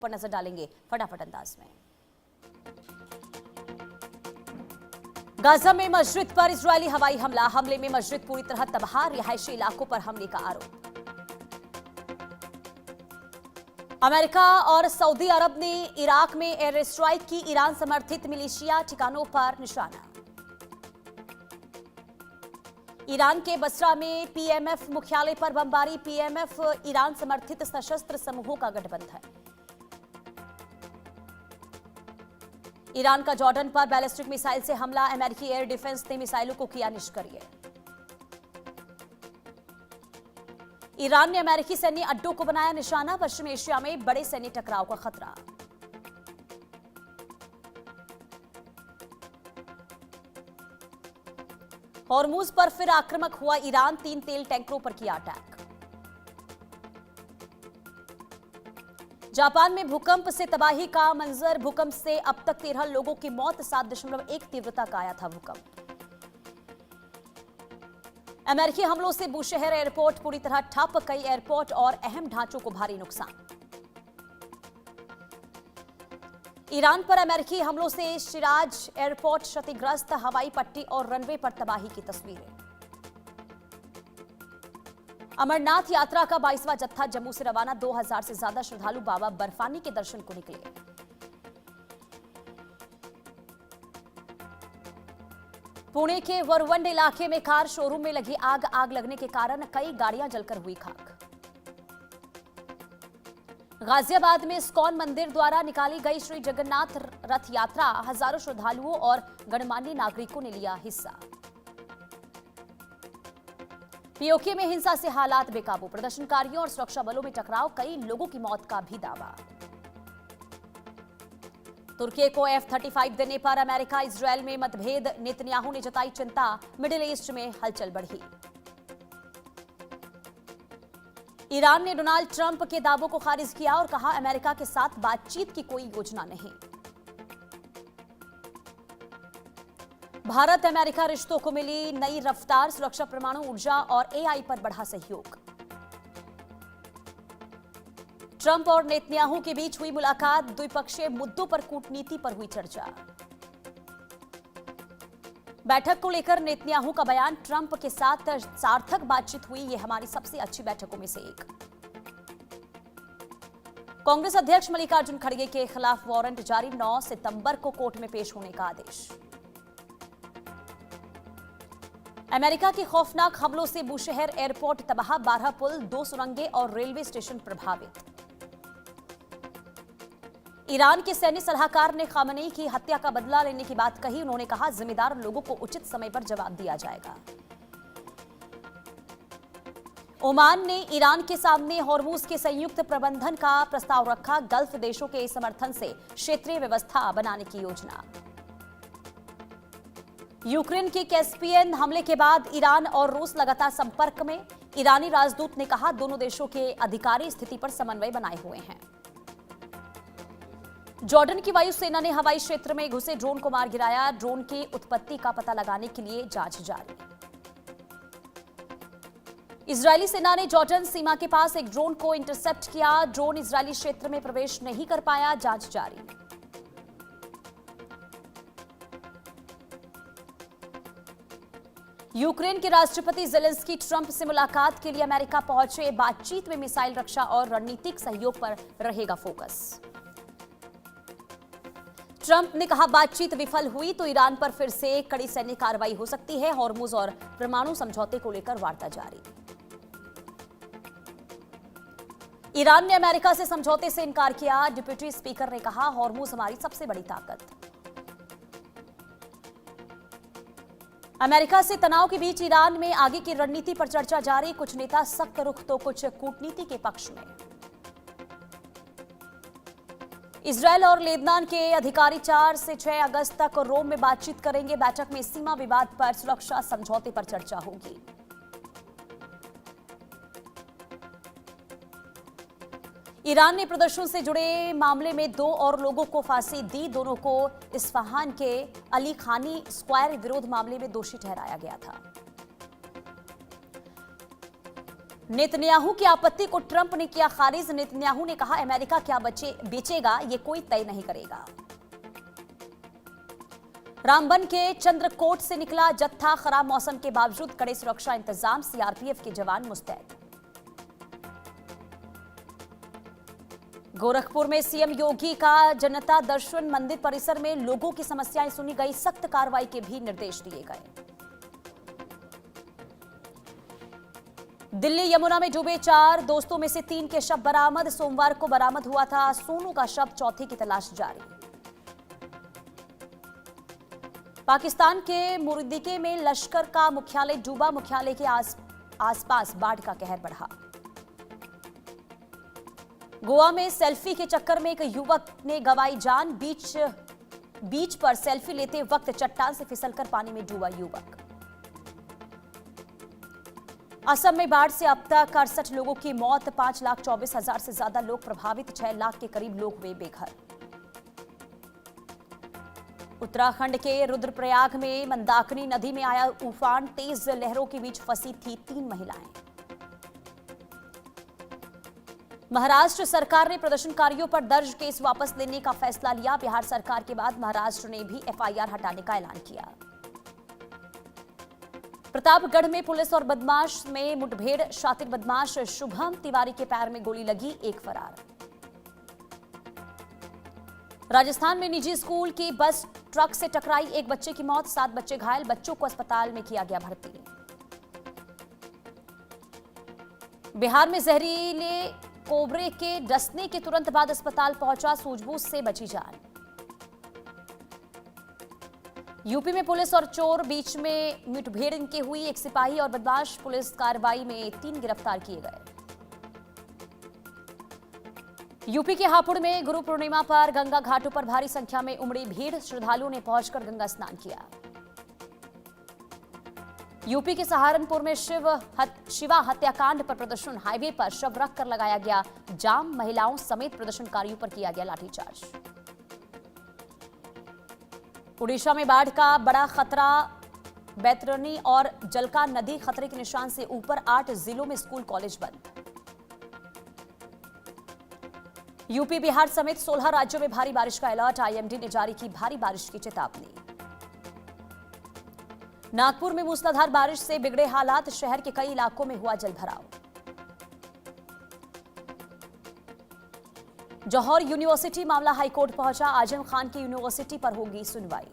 पर नजर डालेंगे फटाफट अंदाज में। गाजा में मस्जिद पर इजरायली हवाई हमले में मस्जिद पूरी तरह तबाह, रिहायशी इलाकों पर हमले का आरोप। अमेरिका और सऊदी अरब ने इराक में एयर स्ट्राइक की, ईरान समर्थित मिलिशिया ठिकानों पर निशाना। ईरान के बसरा में पीएमएफ मुख्यालय पर बमबारी, पीएमएफ ईरान समर्थित सशस्त्र समूहों का गठबंधन। ईरान का जॉर्डन पर बैलिस्टिक मिसाइल से हमला, अमेरिकी एयर डिफेंस ने मिसाइलों को किया निष्क्रिय। ईरान ने अमेरिकी सैन्य अड्डों को बनाया निशाना, पश्चिम एशिया में बड़े सैन्य टकराव का खतरा। हॉर्मुज पर फिर आक्रामक हुआ ईरान, 3 तेल टैंकरों पर किया अटैक। जापान में भूकंप से तबाही का मंजर, भूकंप से अब तक 13 लोगों की मौत, 7.1 तीव्रता का आया था भूकंप। अमेरिकी हमलों से बुशहर एयरपोर्ट पूरी तरह ठप, कई एयरपोर्ट और अहम ढांचों को भारी नुकसान। ईरान पर अमेरिकी हमलों से शिराज एयरपोर्ट क्षतिग्रस्त, हवाई पट्टी और रनवे पर तबाही की तस्वीरें। अमरनाथ यात्रा का 22वां जत्था जम्मू से रवाना, 2000 से ज्यादा श्रद्धालु बाबा बर्फानी के दर्शन को निकले। पुणे के वरवंड इलाके में कार शोरूम में लगी आग लगने के कारण कई गाड़ियां जलकर हुई खाक। गाजियाबाद में इस्कॉन मंदिर द्वारा निकाली गई श्री जगन्नाथ रथ यात्रा, हजारों श्रद्धालुओं और गणमान्य नागरिकों ने लिया हिस्सा। पीओके में हिंसा से हालात बेकाबू, प्रदर्शनकारियों और सुरक्षा बलों में टकराव, कई लोगों की मौत का भी दावा। तुर्की को F-35 देने पर अमेरिका इजरायल में मतभेद, नेतन्याहू ने जताई चिंता, मिडिल ईस्ट में हलचल बढ़ी। ईरान ने डोनाल्ड ट्रंप के दावों को खारिज किया और कहा अमेरिका के साथ बातचीत की कोई योजना नहीं। भारत अमेरिका रिश्तों को मिली नई रफ्तार, सुरक्षा, परमाणु ऊर्जा और AI पर बढ़ा सहयोग। ट्रंप और नेतन्याहू के बीच हुई मुलाकात, द्विपक्षीय मुद्दों पर कूटनीति पर हुई चर्चा। बैठक को लेकर नेतन्याहू का बयान, ट्रंप के साथ सार्थक बातचीत हुई, ये हमारी सबसे अच्छी बैठकों में से एक। कांग्रेस अध्यक्ष मल्लिकार्जुन खड़गे के खिलाफ वारंट जारी, 9 सितंबर को कोर्ट में पेश होने का आदेश। अमेरिका के खौफनाक हमलों से बुशहर एयरपोर्ट तबाह, 12 पुल, 2 सुरंगें और रेलवे स्टेशन प्रभावित। ईरान के सैन्य सलाहकार ने खामनेई की हत्या का बदला लेने की बात कही, उन्होंने कहा जिम्मेदार लोगों को उचित समय पर जवाब दिया जाएगा। ओमान ने ईरान के सामने हॉर्मुज के संयुक्त प्रबंधन का प्रस्ताव रखा, गल्फ देशों के समर्थन से क्षेत्रीय व्यवस्था बनाने की योजना। यूक्रेन के कैस्पियन हमले के बाद ईरान और रूस लगातार संपर्क में, ईरानी राजदूत ने कहा दोनों देशों के अधिकारी स्थिति पर समन्वय बनाए हुए हैं। जॉर्डन की वायुसेना ने हवाई क्षेत्र में घुसे ड्रोन को मार गिराया, ड्रोन की उत्पत्ति का पता लगाने के लिए जांच जारी। इजरायली सेना ने जॉर्डन सीमा के पास एक ड्रोन को इंटरसेप्ट किया, ड्रोन इजरायली क्षेत्र में प्रवेश नहीं कर पाया, जांच जारी। यूक्रेन के राष्ट्रपति जेलेंस्की ट्रंप से मुलाकात के लिए अमेरिका पहुंचे, बातचीत में मिसाइल रक्षा और रणनीतिक सहयोग पर रहेगा फोकस। ट्रंप ने कहा बातचीत विफल हुई तो ईरान पर फिर से कड़ी सैन्य कार्रवाई हो सकती है, हॉर्मुज और परमाणु समझौते को लेकर वार्ता जारी। ईरान ने अमेरिका से समझौते से इनकार किया, डिप्टी स्पीकर ने कहा हॉर्मुज हमारी सबसे बड़ी ताकत। अमेरिका से तनाव के बीच ईरान में आगे की रणनीति पर चर्चा जारी, कुछ नेता सख्त रुख तो कुछ कूटनीति के पक्ष में। इजरायल और लेबनान के अधिकारी 4 से 6 अगस्त तक रोम में बातचीत करेंगे, बैठक में सीमा विवाद पर सुरक्षा समझौते पर चर्चा होगी। ईरान ने प्रदर्शन से जुड़े मामले में 2 और लोगों को फांसी दी, दोनों को इस्फहान के अली खानी स्क्वायर विरोध मामले में दोषी ठहराया गया था। नेतन्याहू की आपत्ति को ट्रंप ने किया खारिज। नेतन्याहू ने कहा, अमेरिका क्या बेचेगा ये कोई तय नहीं करेगा। रामबन के चंद्रकोट से निकला जत्था, खराब मौसम के बावजूद कड़े सुरक्षा इंतजाम, सीआरपीएफ के जवान मुस्तैद। गोरखपुर में सीएम योगी का जनता दर्शन, मंदिर परिसर में लोगों की समस्याएं सुनी गई, सख्त कार्रवाई के भी निर्देश दिए गए। दिल्ली यमुना में डूबे 4 दोस्तों में से 3 के शव बरामद। सोमवार को बरामद हुआ था सोनू का शव, चौथे की तलाश जारी। पाकिस्तान के मुर्दिके में लश्कर का मुख्यालय डूबा, मुख्यालय के आसपास बाढ़ का कहर बढ़ा। गोवा में सेल्फी के चक्कर में एक युवक ने गंवाई जान, बीच पर सेल्फी लेते वक्त चट्टान से फिसलकर पानी में डूबा युवक। असम में बाढ़ से अब तक 68 लोगों की मौत, 5,24,000 से ज्यादा लोग प्रभावित, 6 लाख के करीब लोग हुए बेघर। उत्तराखंड के रुद्रप्रयाग में मंदाकिनी नदी में आया उफान, तेज लहरों के बीच फंसी थी 3 महिलाएं। महाराष्ट्र सरकार ने प्रदर्शनकारियों पर दर्ज केस वापस लेने का फैसला लिया। बिहार सरकार के बाद महाराष्ट्र ने भी एफआईआर हटाने का ऐलान किया। प्रतापगढ़ में पुलिस और बदमाश में मुठभेड़, शातिर बदमाश शुभम तिवारी के पैर में गोली लगी, एक फरार। राजस्थान में निजी स्कूल की बस ट्रक से टकराई, एक बच्चे की मौत, 7 बच्चे घायल, बच्चों को अस्पताल में किया गया भर्ती। बिहार में जहरीले कोबरे के डसने के तुरंत बाद अस्पताल पहुंचा, सूझबूझ से बची जान। यूपी में पुलिस और चोर बीच में मुठभेड़ इनके हुई, एक सिपाही और बदमाश, पुलिस कार्रवाई में 3 गिरफ्तार किए गए। यूपी के हापुड़ में गुरु पूर्णिमा पर गंगा घाटों पर भारी संख्या में उमड़ी भीड़, श्रद्धालुओं ने पहुंचकर गंगा स्नान किया। यूपी के सहारनपुर में शिवा हत्याकांड पर प्रदर्शन, हाईवे पर शव रख कर लगाया गया जाम, महिलाओं समेत प्रदर्शनकारियों पर किया गया लाठीचार्ज। उड़ीसा में बाढ़ का बड़ा खतरा, बैतरनी और जलका नदी खतरे के निशान से ऊपर, 8 जिलों में स्कूल कॉलेज बंद। यूपी बिहार समेत 16 राज्यों में भारी बारिश का अलर्ट, आईएमडी ने जारी की भारी बारिश की चेतावनी। नागपुर में मूसलाधार बारिश से बिगड़े हालात, शहर के कई इलाकों में हुआ जलभराव। जौहर यूनिवर्सिटी मामला हाईकोर्ट पहुंचा, आजम खान की यूनिवर्सिटी पर होगी सुनवाई।